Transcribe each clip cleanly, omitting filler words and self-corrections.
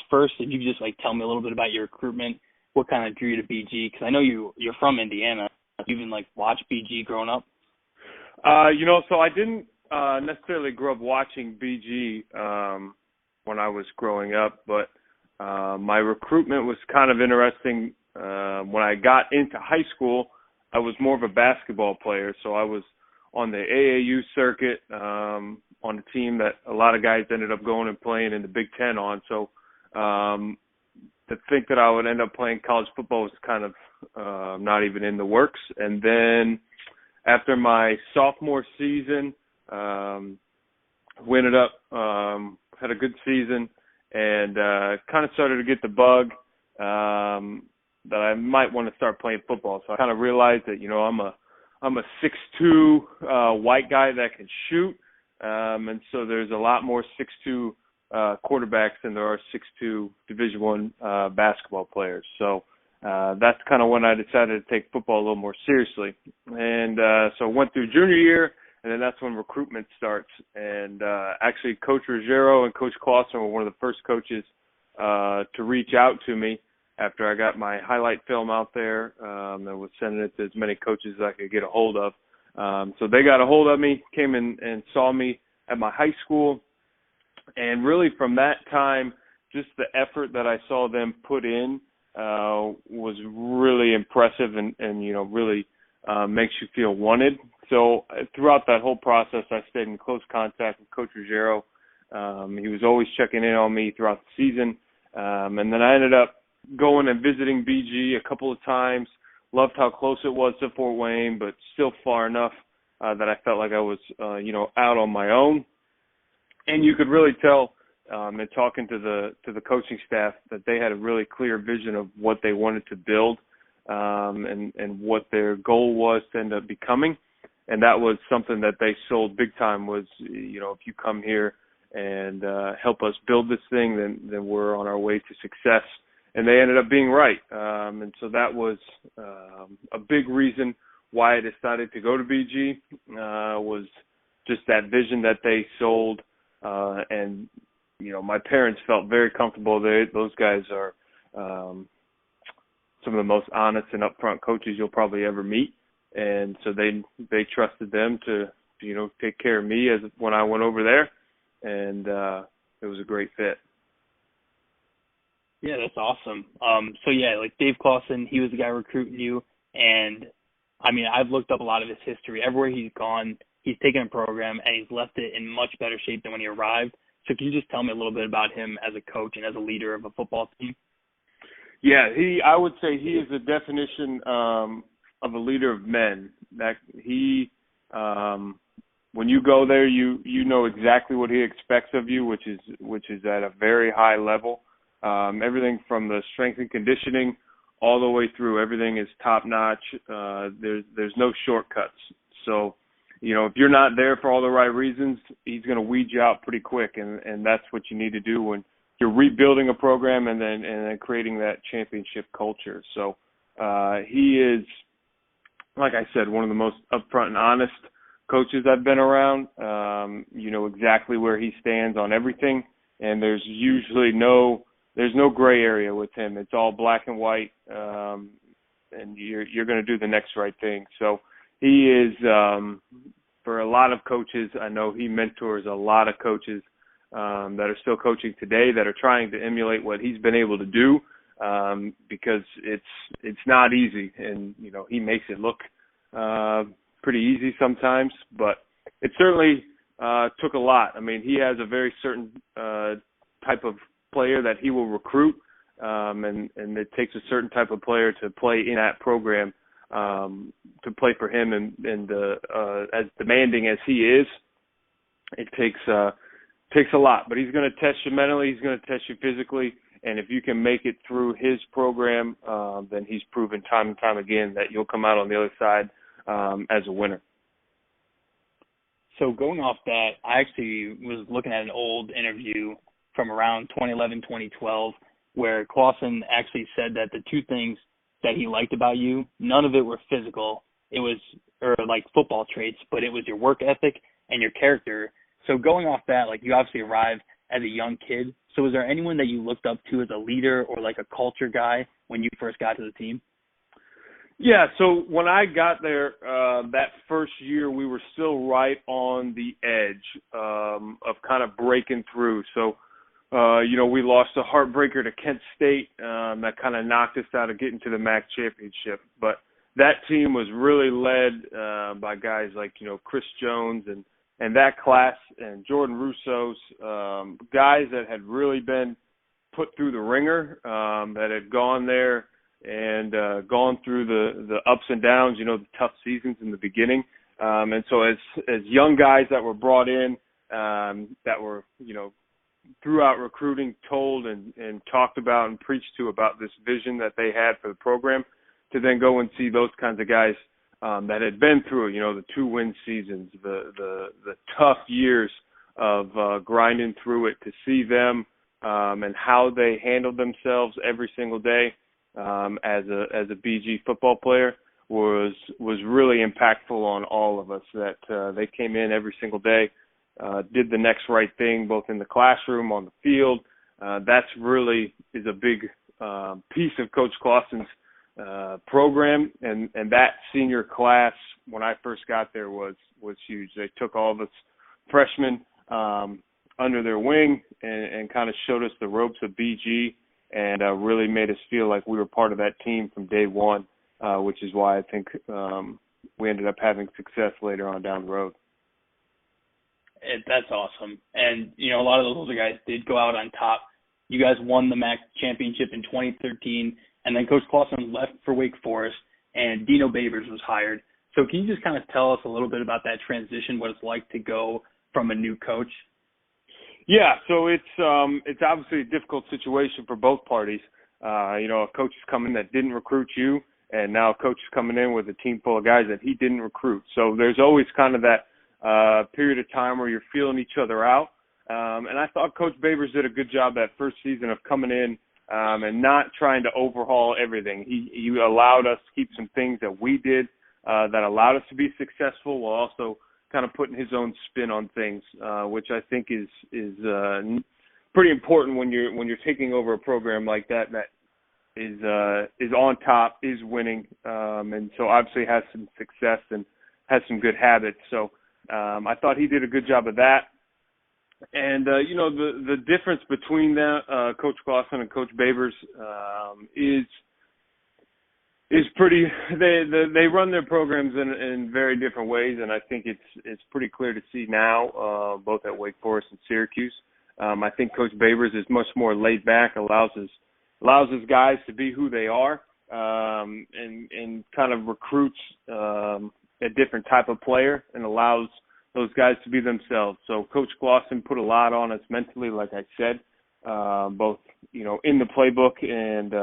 first, if you could just like tell me a little bit about your recruitment, what kind of drew you to BG? Because I know you're from Indiana. You even like watch BG growing up. So I didn't necessarily grow up watching BG when I was growing up, but my recruitment was kind of interesting. When I got into high school, I was more of a basketball player, so I was on the AAU circuit on a team that a lot of guys ended up going and playing in the Big Ten on. So to think that I would end up playing college football was kind of not even in the works. And then after my sophomore season, we ended up had a good season and kind of started to get the bug that I might want to start playing football. So I kind of realized that, I'm a 6'2" white guy that can shoot. And so there's a lot more 6'2" quarterbacks than there are 6'2" Division I basketball players. So that's kind of when I decided to take football a little more seriously. And so I went through junior year, and then that's when recruitment starts. And actually Coach Ruggiero and Coach Clausen were one of the first coaches to reach out to me after I got my highlight film out there. I was sending it to as many coaches as I could get a hold of. So they got a hold of me, came in and saw me at my high school. And really from that time, just the effort that I saw them put in was really impressive and really makes you feel wanted. So throughout that whole process, I stayed in close contact with Coach Ruggiero. He was always checking in on me throughout the season. And then I ended up going and visiting BG a couple of times. Loved how close it was to Fort Wayne, but still far enough that I felt like I was, out on my own. And you could really tell in talking to the coaching staff that they had a really clear vision of what they wanted to build and what their goal was to end up becoming. And that was something that they sold big time was, if you come here and help us build this thing, then we're on our way to success. And they ended up being right. And so that was a big reason why I decided to go to BG was just that vision that they sold. And, my parents felt very comfortable. Those guys are some of the most honest and upfront coaches you'll probably ever meet. And so they trusted them to take care of me when I went over there. And it was a great fit. Yeah, that's awesome. Like Dave Clausen, he was the guy recruiting you. And, I've looked up a lot of his history. Everywhere he's gone, he's taken a program and he's left it in much better shape than when he arrived. So can you just tell me a little bit about him as a coach and as a leader of a football team? Yeah, I would say he is the definition of a leader of men. That he, when you go there, you know exactly what he expects of you, which is at a very high level. Everything from the strength and conditioning all the way through, everything is top notch. There's no shortcuts. So, if you're not there for all the right reasons, he's going to weed you out pretty quick, and that's what you need to do when you're rebuilding a program and then creating that championship culture. So he is, like I said, one of the most upfront and honest coaches I've been around. You know exactly where he stands on everything, and there's usually no gray area with him. It's all black and white, and you're going to do the next right thing. So he is, for a lot of coaches, I know he mentors a lot of coaches that are still coaching today that are trying to emulate what he's been able to do, because it's not easy, and he makes it look pretty easy sometimes, but it certainly took a lot. He has a very certain type of player that he will recruit, and it takes a certain type of player to play in that program, to play for him, and as demanding as he is, it takes a lot. But he's going to test you mentally, he's going to test you physically, and if you can make it through his program, then he's proven time and time again that you'll come out on the other side as a winner. So going off that, I actually was looking at an old interview from around 2011, 2012, where Clausen actually said that the two things that he liked about you, none of it were physical. It was, or like football traits, but it was your work ethic and your character. So going off that, like you obviously arrived as a young kid. So was there anyone that you looked up to as a leader or like a culture guy when you first got to the team? Yeah, so when I got there, that first year, we were still right on the edge of kind of breaking through. So, we lost a heartbreaker to Kent State that kind of knocked us out of getting to the MAC championship. But that team was really led by guys like, Chris Jones and that class and Jordan Russo's, guys that had really been put through the ringer, that had gone there and gone through the ups and downs, the tough seasons in the beginning. And so as young guys that were brought in, that were, throughout recruiting told and talked about and preached to about this vision that they had for the program, to then go and see those kinds of guys that had been through, the 2-win seasons, the tough years of grinding through it, to see them and how they handled themselves every single day as a BG football player was really impactful on all of us. That they came in every single day, did the next right thing, both in the classroom, on the field. That's really is a big piece of Coach Clausen's program, and that senior class when I first got there was huge. They took all of us freshmen under their wing and kind of showed us the ropes of BG, and really made us feel like we were part of that team from day one, which is why I think we ended up having success later on down the road. That's awesome. And, a lot of those older guys did go out on top. You guys won the MAC championship in 2013, and then Coach Clausen left for Wake Forest, and Dino Babers was hired. So can you just kind of tell us a little bit about that transition, what it's like to go from a new coach? Yeah, so it's obviously a difficult situation for both parties. A coach is coming that didn't recruit you, and now a coach is coming in with a team full of guys that he didn't recruit. So there's always kind of that period of time where you're feeling each other out. And I thought Coach Babers did a good job that first season of coming in and not trying to overhaul everything. He allowed us to keep some things that we did that allowed us to be successful, while also kind of putting his own spin on things, which I think is pretty important when you're taking over a program like that is on top, is winning, and so obviously has some success and has some good habits. So I thought he did a good job of that. And the difference between Coach Clausen and Coach Babers is pretty. They run their programs in very different ways, and I think it's pretty clear to see now, both at Wake Forest and Syracuse. I think Coach Babers is much more laid back, allows his guys to be who they are, and kind of recruits a different type of player and allows those guys to be themselves. So Coach Clausen put a lot on us mentally, like I said, both in the playbook and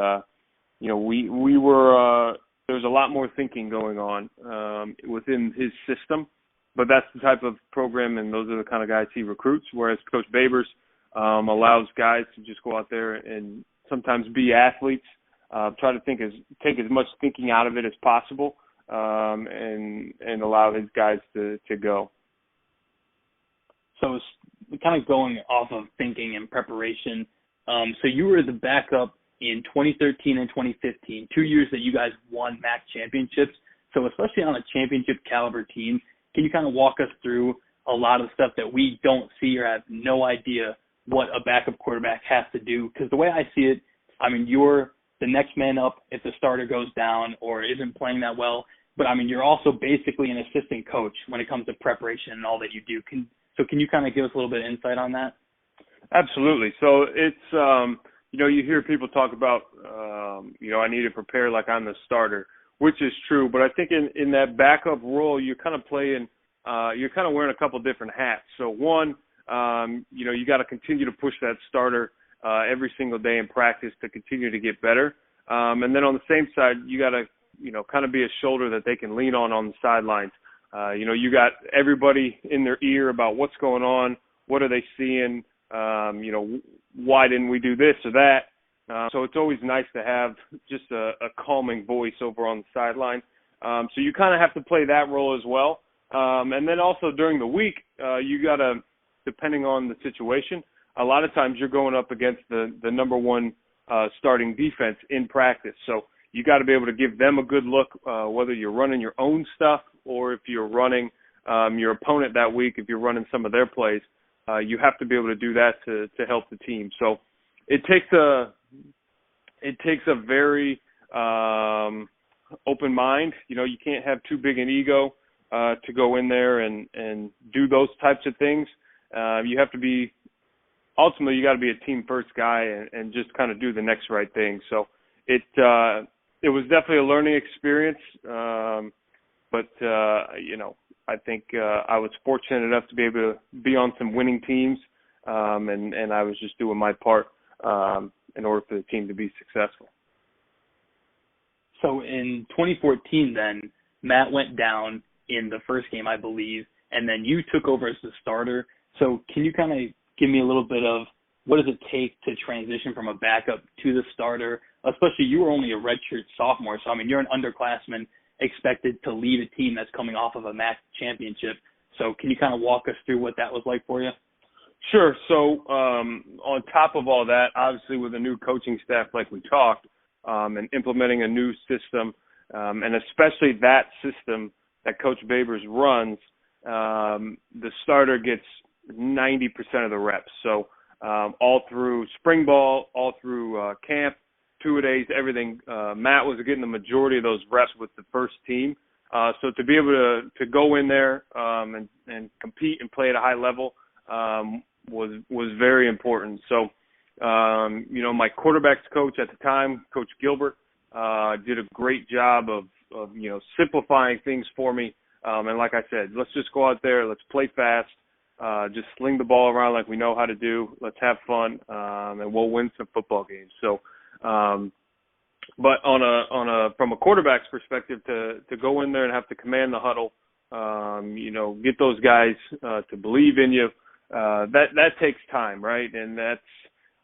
we were there's a lot more thinking going on within his system, but that's the type of program and those are the kind of guys he recruits. Whereas Coach Babers allows guys to just go out there and sometimes be athletes, try to take as much thinking out of it as possible, and allow his guys to go. So it's kind of going off of thinking and preparation. So you were the backup in 2013 and 2015, 2 years that you guys won MAC championships. So especially on a championship caliber team, can you kind of walk us through a lot of stuff that we don't see or have no idea what a backup quarterback has to do? Because the way I see it, I mean, you're the next man up if the starter goes down or isn't playing that well. But, I mean, you're also basically an assistant coach when it comes to preparation and all that you do. Can you kind of give us a little bit of insight on that? Absolutely. So it's, you hear people talk about, I need to prepare like I'm the starter, which is true. But I think in that backup role, you're kind of playing, you're kind of wearing a couple different hats. So one, you got to continue to push that starter every single day in practice to continue to get better. And then on the same side, you got to, kind of be a shoulder that they can lean on the sidelines. You got everybody in their ear about what's going on, what are they seeing, why didn't we do this or that? So it's always nice to have just a calming voice over on the sideline. So you kind of have to play that role as well. And then also during the week, you got to, depending on the situation, a lot of times you're going up against the number one starting defense in practice. So you got to be able to give them a good look, whether you're running your own stuff or if you're running your opponent that week, if you're running some of their plays. You have to be able to do that to help the team. So it takes a very open mind. You know, you can't have too big an ego to go in there and do those types of things. You have to be, ultimately, you got to be a team first guy and just kind of do the next right thing. So it was definitely a learning experience. But you know, I think I was fortunate enough to be able to be on some winning teams, and I was just doing my part in order for the team to be successful. So in 2014 then, Matt went down in the first game, I believe, and then you took over as the starter. So can you kind of give me a little bit of what does it take to transition from a backup to the starter? Especially you were only a redshirt sophomore, so I mean you're an underclassman expected to lead a team that's coming off of a MAC championship. So can you kind of walk us through what that was like for you? Sure. So on top of all that, obviously with a new coaching staff like we talked, and implementing a new system, and especially that system that Coach Babers runs, the starter gets 90% of the reps. So all through spring ball, all through camp, two-a-days, everything, Matt was getting the majority of those reps with the first team. So to be able to go in there and compete and play at a high level was very important. So, you know, my quarterbacks coach at the time, Coach Gilbert, did a great job of you know, simplifying things for me. And like I said, let's just go out there, let's play fast, just sling the ball around like we know how to do. Let's have fun, and we'll win some football games. So, but from a quarterback's perspective, to go in there and have to command the huddle, you know, get those guys to believe in you, that takes time, right? And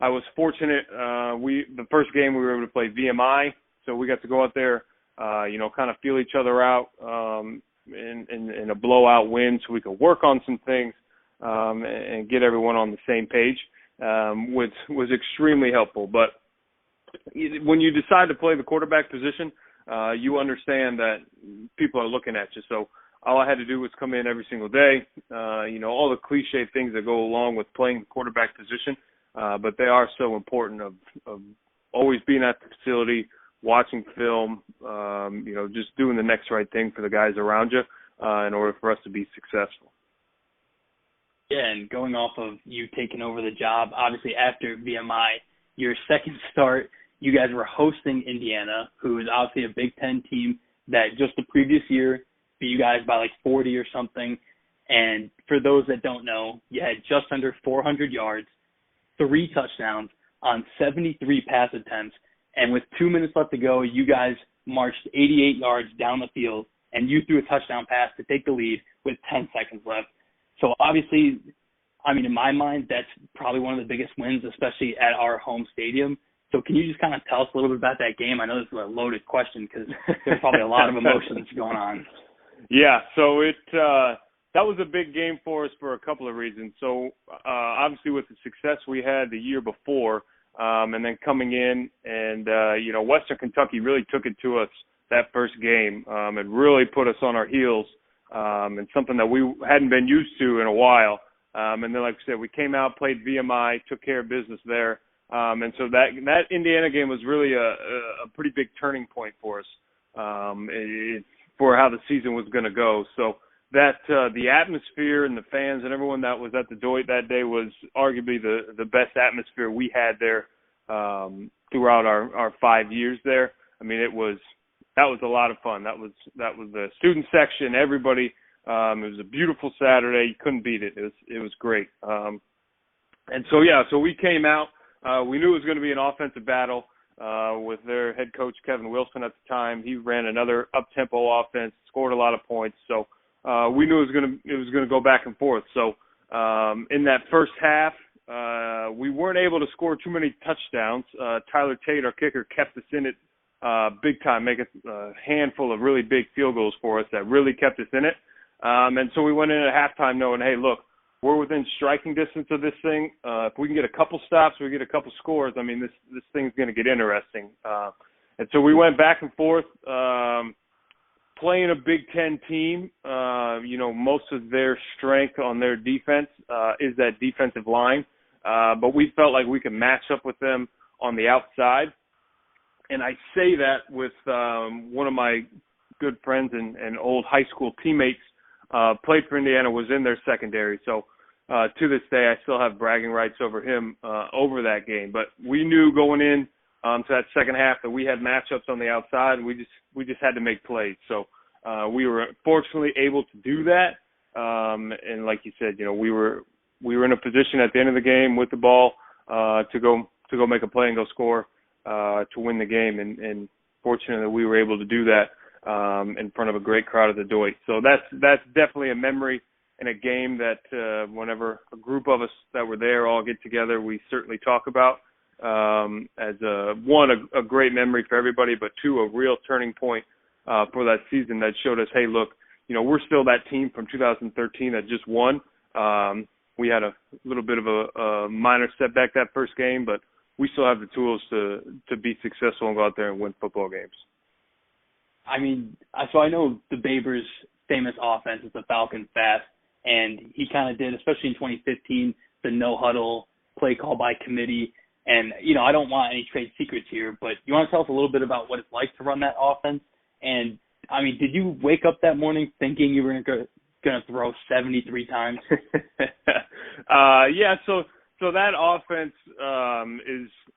I was fortunate. The first game we were able to play VMI, so we got to go out there, you know, kind of feel each other out in a blowout win, so we could work on some things and get everyone on the same page, which was extremely helpful. But when you decide to play the quarterback position, you understand that people are looking at you. So all I had to do was come in every single day, you know, all the cliche things that go along with playing the quarterback position, but they are so important of always being at the facility, watching film, you know, just doing the next right thing for the guys around you in order for us to be successful. Yeah, and going off of you taking over the job, obviously after VMI, your second start, you guys were hosting Indiana, who is obviously a Big Ten team that just the previous year beat you guys by like 40 or something. And for those that don't know, you had just under 400 yards, 3 touchdowns on 73 pass attempts. And with 2 minutes left to go, you guys marched 88 yards down the field, and you threw a touchdown pass to take the lead with 10 seconds left. So obviously, I mean, in my mind, that's probably one of the biggest wins, especially at our home stadium. So can you just kind of tell us a little bit about that game? I know this is a loaded question because there's probably a lot of emotions going on. Yeah, so that was a big game for us for a couple of reasons. So obviously with the success we had the year before, and then coming in and, you know, Western Kentucky really took it to us that first game and really put us on our heels and something that we hadn't been used to in a while. And then, like I said, we came out, played VMI, took care of business there. And so that Indiana game was really a pretty big turning point for us for how the season was going to go. So that the atmosphere and the fans and everyone that was at the Doit that day was arguably the best atmosphere we had there throughout our 5 years there. I mean, that was a lot of fun. That was the student section, everybody. It was a beautiful Saturday. You couldn't beat it. It was great. And so, yeah, so we came out. We knew it was going to be an offensive battle with their head coach, Kevin Wilson, at the time. He ran another up-tempo offense, scored a lot of points. So we knew it was going to go back and forth. So in that first half, we weren't able to score too many touchdowns. Tyler Tate, our kicker, kept us in it big time, making a handful of really big field goals for us that really kept us in it. And so we went in at halftime knowing, hey, look, we're within striking distance of this thing. If we can get a couple stops, we get a couple scores. I mean, this thing's going to get interesting. And so we went back and forth, playing a Big Ten team. Most of their strength on their defense is that defensive line. But we felt like we could match up with them on the outside. And I say that with one of my good friends and old high school teammates, played for Indiana, was in their secondary. So to this day, I still have bragging rights over him over that game. But we knew going in to that second half that we had matchups on the outside, and we just had to make plays. So we were fortunately able to do that. And like you said, we were in a position at the end of the game with the ball to go make a play and go score to win the game. And fortunately, we were able to do that in front of a great crowd at the Deutsch. So that's definitely a memory in a game that whenever a group of us that were there all get together, we certainly talk about as a great memory for everybody, but two, a real turning point for that season that showed us, hey, look, we're still that team from 2013 that just won. We had a little bit of a minor setback that first game, but we still have the tools to be successful and go out there and win football games. I mean, so I know the Babers' famous offense is the Falcons fast, and he kind of did, especially in 2015, the no-huddle play call by committee. And, I don't want any trade secrets here, but you want to tell us a little bit about what it's like to run that offense? And, I mean, did you wake up that morning thinking you were going to throw 73 times? Yeah, so that offense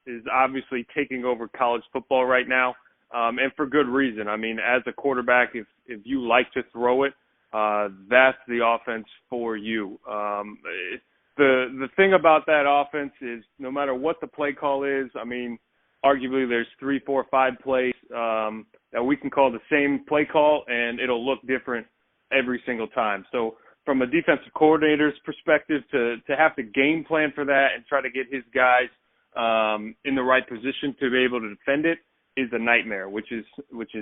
is obviously taking over college football right now. And for good reason. I mean, as a quarterback, if you like to throw it, that's the offense for you. The thing about that offense is no matter what the play call is, I mean, arguably there's 3, 4, 5 plays that we can call the same play call, and it'll look different every single time. So from a defensive coordinator's perspective, to have to game plan for that and try to get his guys in the right position to be able to defend it is a nightmare, which is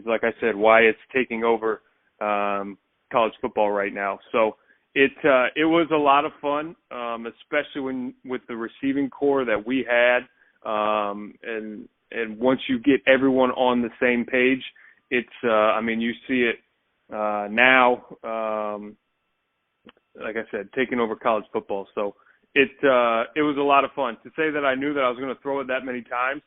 like I said, why it's taking over college football right now. So it was a lot of fun, especially with the receiving core that we had, and once you get everyone on the same page, it's you see it now. Like I said, taking over college football. So it was a lot of fun. To say that I knew that I was going to throw it that many times.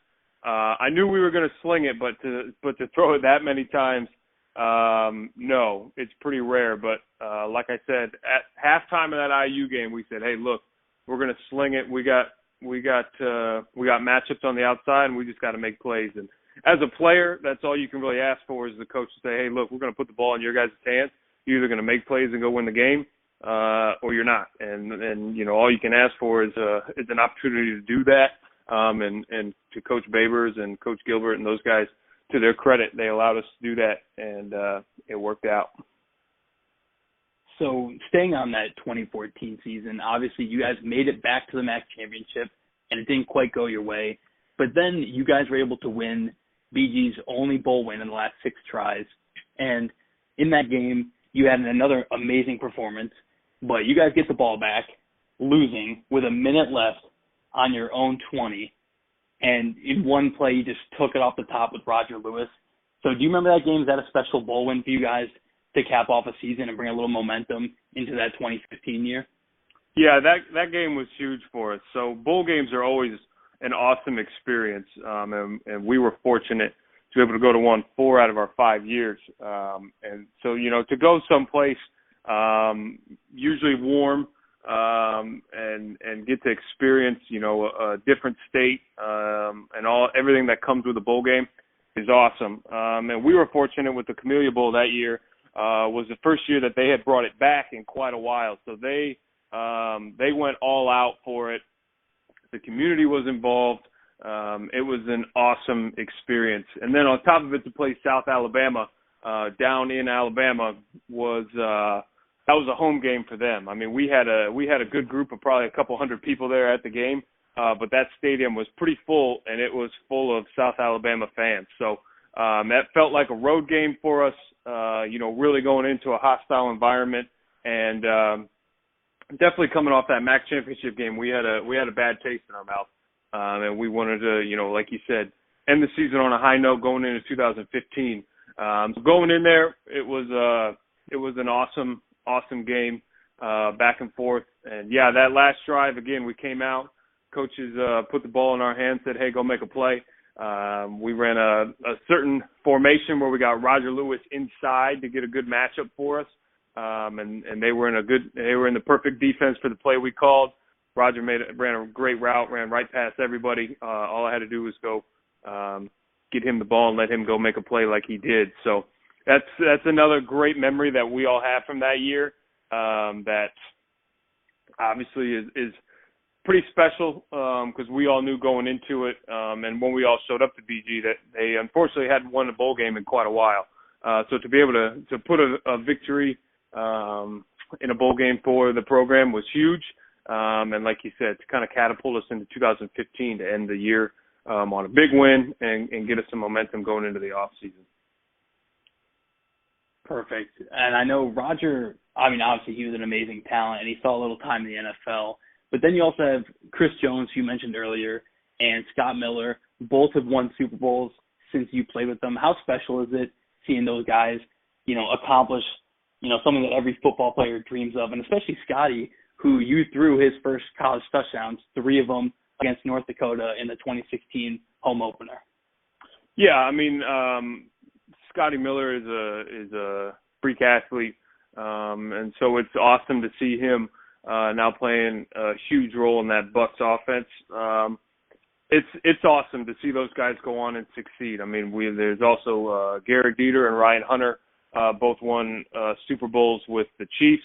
I knew we were going to sling it, but to throw it that many times, no, it's pretty rare. But like I said, at halftime of that IU game, we said, "Hey, look, we're going to sling it. We got matchups on the outside, and we just got to make plays." And as a player, that's all you can really ask for is the coach to say, "Hey, look, we're going to put the ball in your guys' hands. You're either going to make plays and go win the game, or you're not." And all you can ask for is an opportunity to do that. And to Coach Babers and Coach Gilbert and those guys, to their credit, they allowed us to do that, and it worked out. So staying on that 2014 season, obviously you guys made it back to the MAC championship, and it didn't quite go your way. But then you guys were able to win BG's only bowl win in the last 6 tries. And in that game, you had another amazing performance, but you guys get the ball back, losing with a minute left on your own 20, and in one play you just took it off the top with Roger Lewis. So do you remember that game? Is that a special bowl win for you guys to cap off a season and bring a little momentum into that 2015 year? Yeah, that game was huge for us. So bowl games are always an awesome experience, and we were fortunate to be able to go to one 4 out of our 5 years. And so, to go someplace usually warm, and get to experience, a different state, and everything that comes with a bowl game is awesome. And we were fortunate with the Camellia Bowl that year, was the first year that they had brought it back in quite a while. So they went all out for it. The community was involved. It was an awesome experience. And then on top of it, to play South Alabama, down in Alabama that was a home game for them. I mean, we had a good group of probably a couple hundred people there at the game, but that stadium was pretty full, and it was full of South Alabama fans. So that felt like a road game for us, really going into a hostile environment. And definitely coming off that MAC championship game, we had a bad taste in our mouth, and we wanted to, like you said, end the season on a high note going into 2015. So going in there, it was an awesome game, back and forth, and yeah, that last drive again, we came out, coaches put the ball in our hands, said, hey, go make a play. We ran a certain formation where we got Roger Lewis inside to get a good matchup for us. And they were in the perfect defense for the play we called. Roger ran a great route, ran right past everybody. All I had to do was go get him the ball and let him go make a play like he did. So that's another great memory that we all have from that year. That obviously is pretty special because we all knew going into it, and when we all showed up to BG, that they unfortunately hadn't won a bowl game in quite a while. So to be able to put a victory in a bowl game for the program was huge. And like you said, to kind of catapult us into 2015 to end the year on a big win and get us some momentum going into the off season. Perfect. And I know Roger, obviously he was an amazing talent and he saw a little time in the NFL. But then you also have Chris Jones, who you mentioned earlier, and Scott Miller. Both have won Super Bowls since you played with them. How special is it seeing those guys, accomplish, something that every football player dreams of, and especially Scotty, who you threw his first college touchdowns, 3 of them against North Dakota in the 2016 home opener. Yeah, Scotty Miller is a freak athlete, and so it's awesome to see him now playing a huge role in that Bucs offense. It's awesome to see those guys go on and succeed. There's also Garrett Dieter and Ryan Hunter, both won Super Bowls with the Chiefs,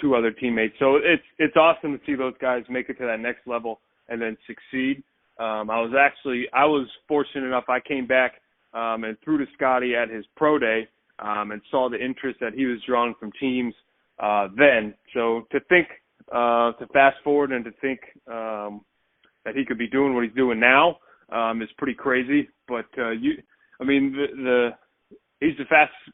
2 other teammates. So it's awesome to see those guys make it to that next level and then succeed. I was fortunate enough. I came back and threw to Scotty at his pro day and saw the interest that he was drawing from teams then. So to fast forward and to think that he could be doing what he's doing now is pretty crazy. But he's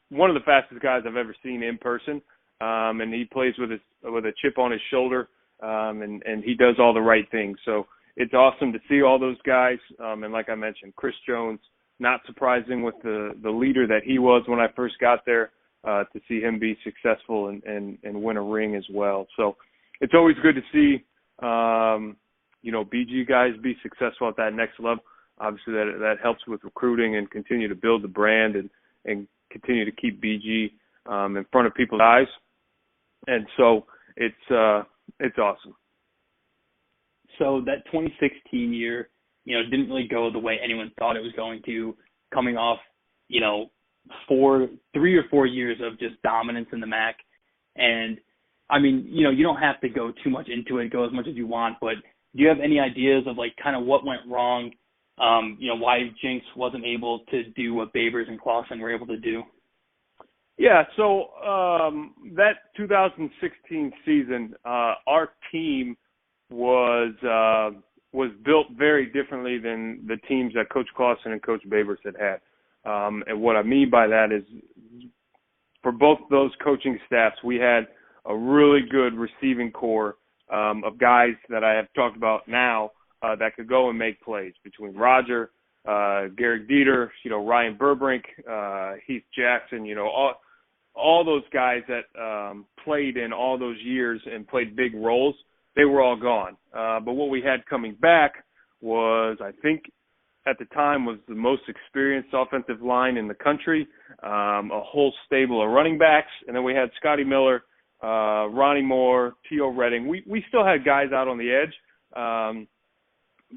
one of the fastest guys I've ever seen in person, and he plays with a chip on his shoulder, and he does all the right things. So it's awesome to see all those guys. And like I mentioned, Chris Jones, not surprising with the leader that he was when I first got there, to see him be successful and win a ring as well. So it's always good to see, BG guys be successful at that next level. Obviously that helps with recruiting and continue to build the brand and continue to keep BG in front of people's eyes. And so it's awesome. So that 2016 year, didn't really go the way anyone thought it was going to, coming off, 3 or 4 years of just dominance in the MAC. And you don't have to go too much into it, go as much as you want, but do you have any ideas of kind of what went wrong? Why Jinx wasn't able to do what Babers and Clausen were able to do? Yeah, so that 2016 season, our team was built very differently than the teams that Coach Clausen and Coach Babers had. And what I mean by that is, for both those coaching staffs, we had a really good receiving core of guys that I have talked about now that could go and make plays, between Roger, Garrett Dieter, Ryan Burbrink, Heath Jackson, all those guys that played in all those years and played big roles. They were all gone. But what we had coming back was, I think, at the time, was the most experienced offensive line in the country, a whole stable of running backs, and then we had Scotty Miller, Ronnie Moore, T.O. Redding. We still had guys out on the edge,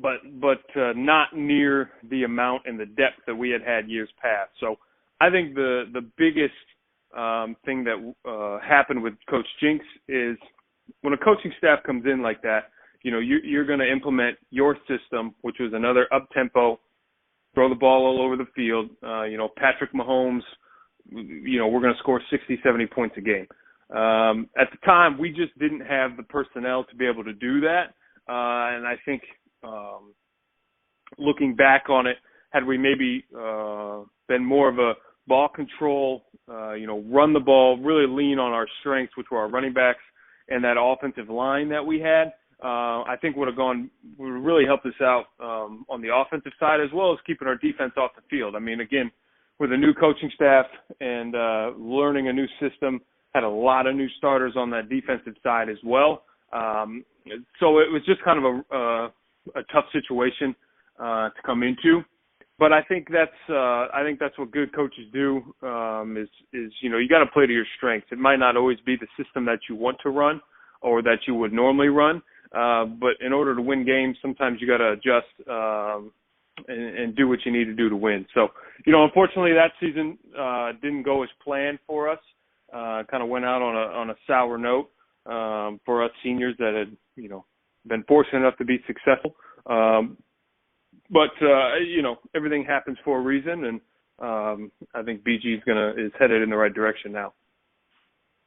but not near the amount and the depth that we had years past. So I think the biggest thing that happened with Coach Jinx is, when a coaching staff comes in like that, you're going to implement your system, which was another up-tempo, throw the ball all over the field. Patrick Mahomes, we're going to score 60, 70 points a game. At the time, we just didn't have the personnel to be able to do that. And I think looking back on it, had we maybe been more of a ball control, run the ball, really lean on our strengths, which were our running backs and that offensive line that we had, I think would really helped us out on the offensive side, as well as keeping our defense off the field. I mean, again, with a new coaching staff and learning a new system, had a lot of new starters on that defensive side as well. So it was just kind of a tough situation to come into. But I think that's what good coaches do. Is you got to play to your strengths. It might not always be the system that you want to run or that you would normally run, but in order to win games, sometimes you got to adjust and do what you need to do to win. So unfortunately, that season didn't go as planned for us. Kind of went out on a sour note for us seniors that had been fortunate enough to be successful. But everything happens for a reason, and I think BG is headed in the right direction now.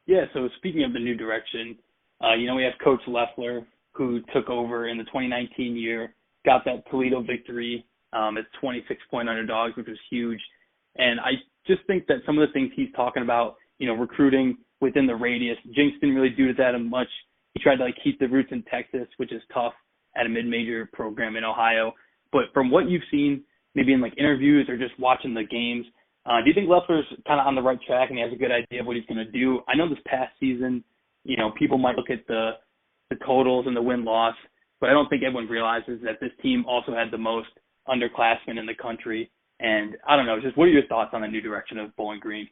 Yeah. So speaking of the new direction, we have Coach Leffler, who took over in the 2019 year, got that Toledo victory as 26-point underdogs, which was huge. And I just think that some of the things he's talking about, recruiting within the radius, Jinx didn't really do that much. He tried to keep the roots in Texas, which is tough at a mid-major program in Ohio. But from what you've seen, maybe in interviews or just watching the games, do you think Leffler's kind of on the right track and he has a good idea of what he's going to do? I know this past season, people might look at the totals and the win-loss, but I don't think everyone realizes that this team also had the most underclassmen in the country. And I don't know, just what are your thoughts on the new direction of Bowling Green?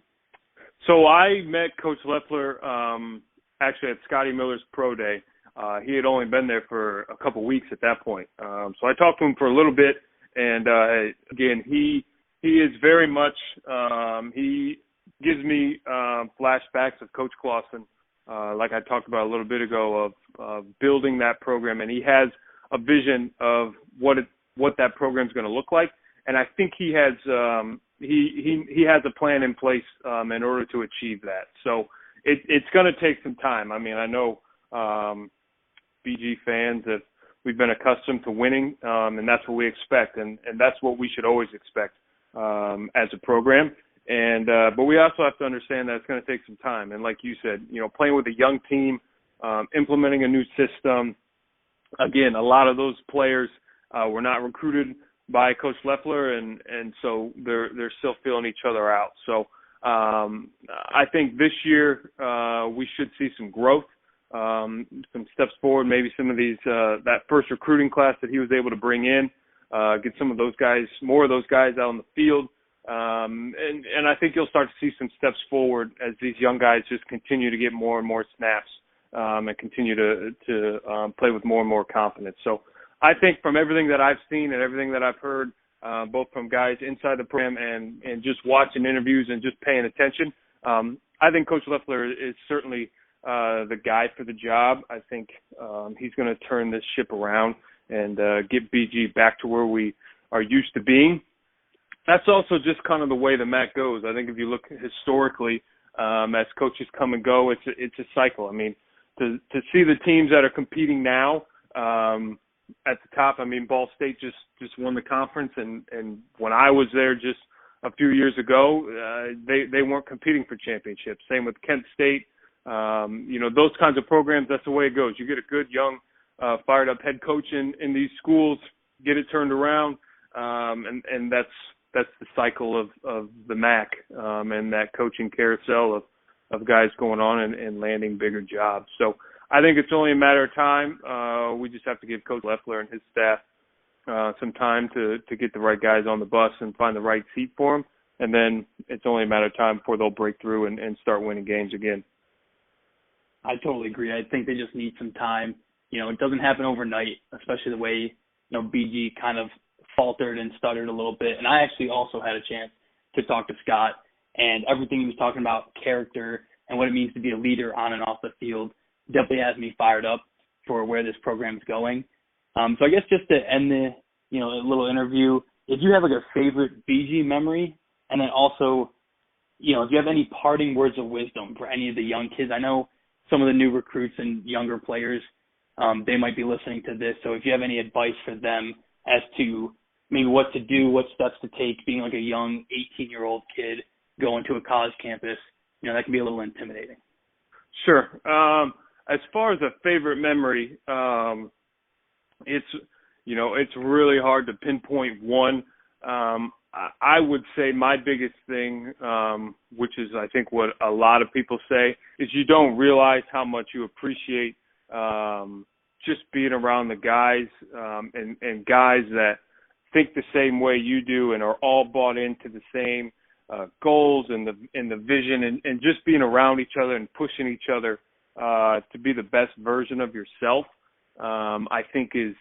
So I met Coach Leffler actually at Scotty Miller's Pro Day. He had only been there for a couple weeks at that point. So I talked to him for a little bit, and again, he is very much he gives me flashbacks of Coach Clausen, like I talked about a little bit ago, of building that program, and he has a vision of what that program is going to look like, and I think he has he has a plan in place in order to achieve that. So it's going to take some time. I mean, I know BG fans, we've been accustomed to winning, and that's what we expect, and that's what we should always expect as a program. And but we also have to understand that it's going to take some time. And like you said, playing with a young team, implementing a new system. Again, a lot of those players were not recruited by Coach Leffler, and so they're still feeling each other out. So I think this year we should see some growth. Some steps forward, maybe some of these that first recruiting class that he was able to bring in, get some of those guys, more of those guys out on the field, and I think you'll start to see some steps forward as these young guys just continue to get more and more snaps and continue to play with more and more confidence. So I think from everything that I've seen and everything that I've heard, both from guys inside the program and just watching interviews and just paying attention, I think Coach Leffler is certainly the guy for the job. I think he's going to turn this ship around and get BG back to where we are used to being. That's also just kind of the way the MAC goes. I think if you look historically, as coaches come and go, it's a cycle. I mean, to see the teams that are competing now at the top, I mean, Ball State just won the conference, and when I was there just a few years ago, they weren't competing for championships. Same with Kent State. Those kinds of programs, that's the way it goes. You get a good, young, fired up head coach in these schools, get it turned around, and that's the cycle of the MAC and that coaching carousel of guys going on and landing bigger jobs. So I think it's only a matter of time. We just have to give Coach Leffler and his staff some time to get the right guys on the bus and find the right seat for them, and then it's only a matter of time before they'll break through and start winning games again. I totally agree. I think they just need some time. It doesn't happen overnight, especially the way, BG kind of faltered and stuttered a little bit. And I actually also had a chance to talk to Scott, and everything he was talking about, character and what it means to be a leader on and off the field, definitely has me fired up for where this program's going. So I guess just to end the, a little interview, if you have a favorite BG memory, and then also, if you have any parting words of wisdom for any of the young kids. I know some of the new recruits and younger players, they might be listening to this. So if you have any advice for them as to maybe what to do, what steps to take, being like a young 18-year-old kid going to a college campus, that can be a little intimidating. Sure. as far as a favorite memory, it's really hard to pinpoint one. I would say my biggest thing, which is I think what a lot of people say, is you don't realize how much you appreciate just being around the guys and guys that think the same way you do and are all bought into the same goals and the vision and just being around each other and pushing each other to be the best version of yourself. I think is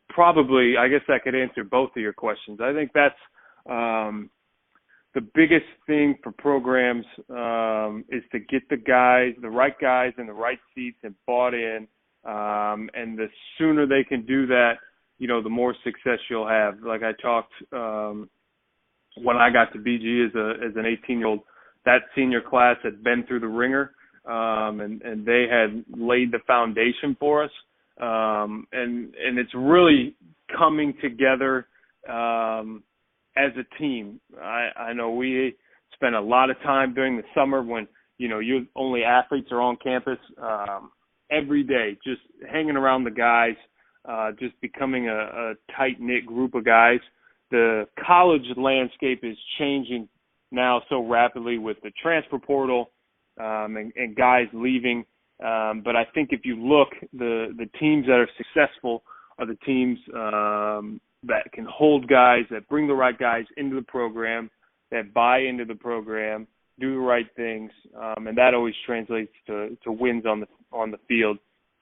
probably, I guess I could answer both of your questions. I think that's the biggest thing for programs is to get the right guys in the right seats and bought in. And the sooner they can do that, the more success you'll have. Like I talked when I got to BG as an 18-year-old, that senior class had been through the ringer, and they had laid the foundation for us. And it's really coming together as a team. I know we spent a lot of time during the summer when, you only athletes are on campus every day, just hanging around the guys, just becoming a tight-knit group of guys. The college landscape is changing now so rapidly with the transfer portal and guys leaving. But I think if you look, the teams that are successful are the teams that can hold guys, that bring the right guys into the program, that buy into the program, do the right things, and that always translates to wins on the field.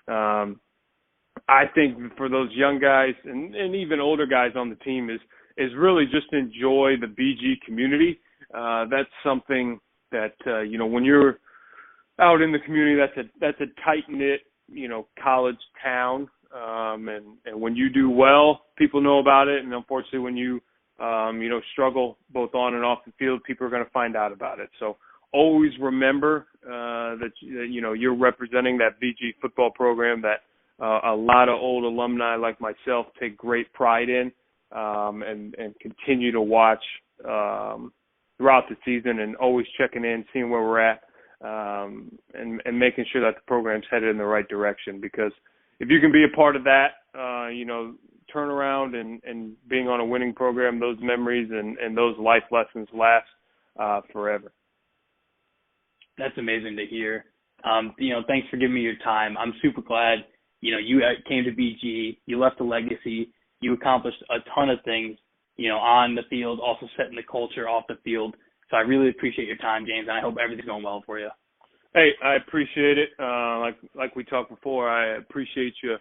I think for those young guys and even older guys on the team is really just enjoy the BG community. That's something that when you're out in the community, that's a tight-knit, college town. And when you do well, people know about it. And unfortunately, when you, struggle both on and off the field, people are going to find out about it. So always remember that you're representing that BG football program that a lot of old alumni like myself take great pride in, and continue to watch throughout the season and always checking in, seeing where we're at. And making sure that the program's headed in the right direction, because if you can be a part of that, turn around and being on a winning program, those memories and those life lessons last forever. That's amazing to hear. Thanks for giving me your time. I'm super glad, you came to BG, you left a legacy, you accomplished a ton of things, on the field, also setting the culture off the field. So I really appreciate your time, James, and I hope everything's going well for you. Hey, I appreciate it. Like we talked before, I appreciate you,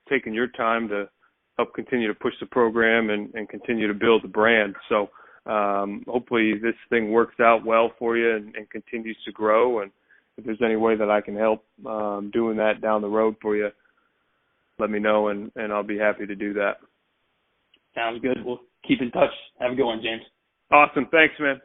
taking your time to help continue to push the program and continue to build the brand. So hopefully this thing works out well for you and continues to grow. And if there's any way that I can help doing that down the road for you, let me know, and I'll be happy to do that. Sounds good. We'll keep in touch. Have a good one, James. Awesome. Thanks, man.